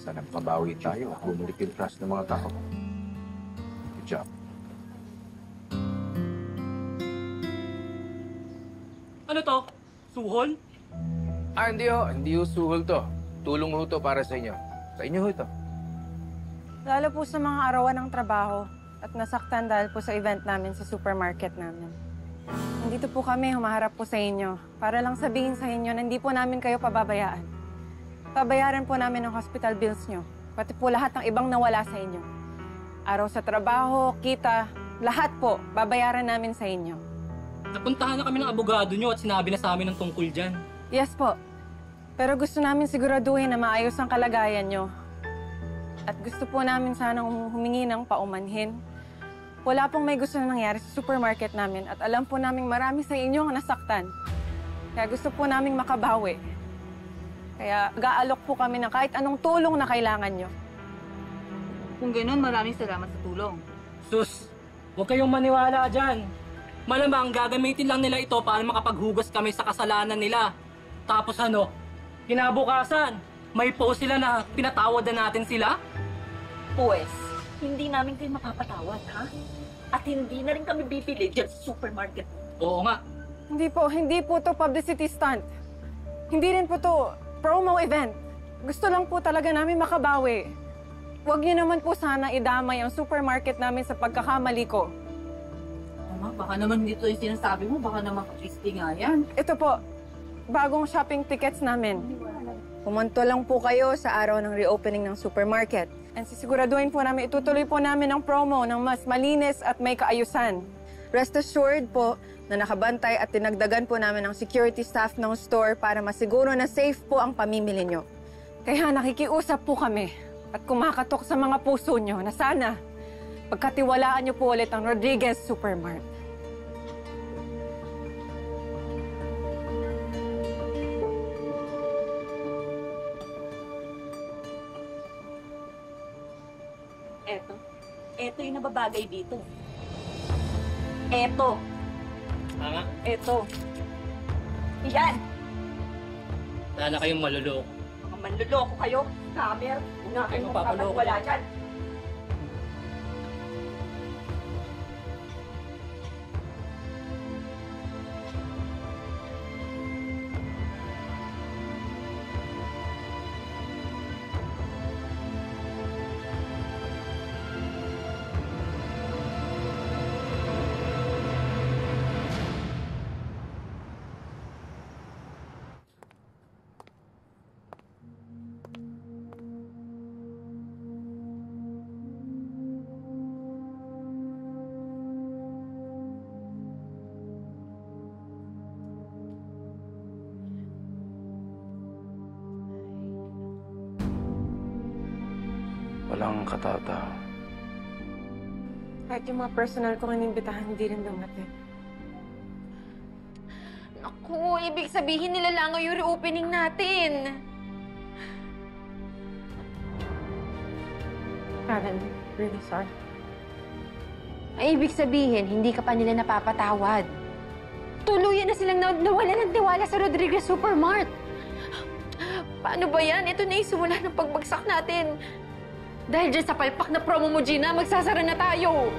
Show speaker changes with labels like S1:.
S1: Sana makabawi tayo at bumalik yung trust ng mga tao. Good job.
S2: Ano to? Suhol?
S1: Hindi ho. Hindi ho suhol to. Tulong ho to para sa inyo. Sa inyo ho to.
S3: Lalo po sa mga arawan ng trabaho at nasaktan dahil po sa event namin sa supermarket namin. Nandito po kami, humaharap po sa inyo para lang sabihin sa inyo na hindi po namin kayo pababayaan. Pabayaran po namin ang hospital bills nyo, pati po lahat ng ibang nawala sa inyo. Araw sa trabaho, kita, lahat po, babayaran namin sa inyo.
S2: Napuntahan na kami ng abogado nyo at sinabi na sa amin ng tungkol dyan.
S3: Yes po. Pero gusto namin siguraduhin na maayos ang kalagayan nyo. At gusto po namin sanang humingi ng paumanhin. Wala pong may gusto na nangyari sa supermarket namin at alam po namin marami sa inyo ang nasaktan. Kaya gusto po namin makabawi. Kaya gaalok po kami ng kahit anong tulong na kailangan nyo.
S4: Kung gano'n, maraming salamat sa tulong.
S2: Sus, huwag kayong maniwala dyan. Malamang gagamitin lang nila ito para makapaghugas kami sa kasalanan nila. Tapos ano, kinabukasan, may post sila na pinatawad na natin sila?
S4: Pues, hindi namin kayo mapapatawad, ha? At hindi na rin kami bibili dyan sa supermarket.
S2: Oo nga.
S3: Hindi po to publicity stunt. Hindi rin po to promo event. Gusto lang po talaga namin makabawi. Huwag niyo naman po sana idamay ang supermarket namin sa pagkakamali ko.
S4: Mama, baka naman dito yung sinasabi mo, baka naman Christy nga yan.
S3: Ito po, bagong shopping tickets namin. Pumunto lang po kayo sa araw ng reopening ng supermarket. And sisiguraduhin po namin, itutuloy po namin ang promo ng mas malinis at may kaayusan. Rest assured po na nakabantay at tinagdagan po namin ang security staff ng store para masiguro na safe po ang pamimili nyo. Kaya nakikiusap po kami at kumakatok sa mga puso nyo na sana pagkatiwalaan nyo po ulit ang Rodriguez Supermart.
S4: Eto yung nababagay dito. Eto.
S2: Tama?
S4: Eto. Yan.
S2: Wala na kayong maluloko.
S4: Mga manluloko kayo. Camera. Una kayo
S2: mapapaloko.
S4: wala dyan.
S1: Walang katata.
S3: Kahit yung mga personal kong inimbitahan, hindi rin dumating.
S5: Naku, ibig sabihin nilalangaw yung reopening natin.
S3: Karen, really sorry.
S5: Ay, ibig sabihin, hindi ka pa nila napapatawad. Tuluyan na silang nawalan ng tiwala sa Rodriguez Supermart. Paano ba yan? Ito na yung simula ng pagbagsak natin. Dahil dyan sa palpak na promo mo, Gina, magsasara na tayo.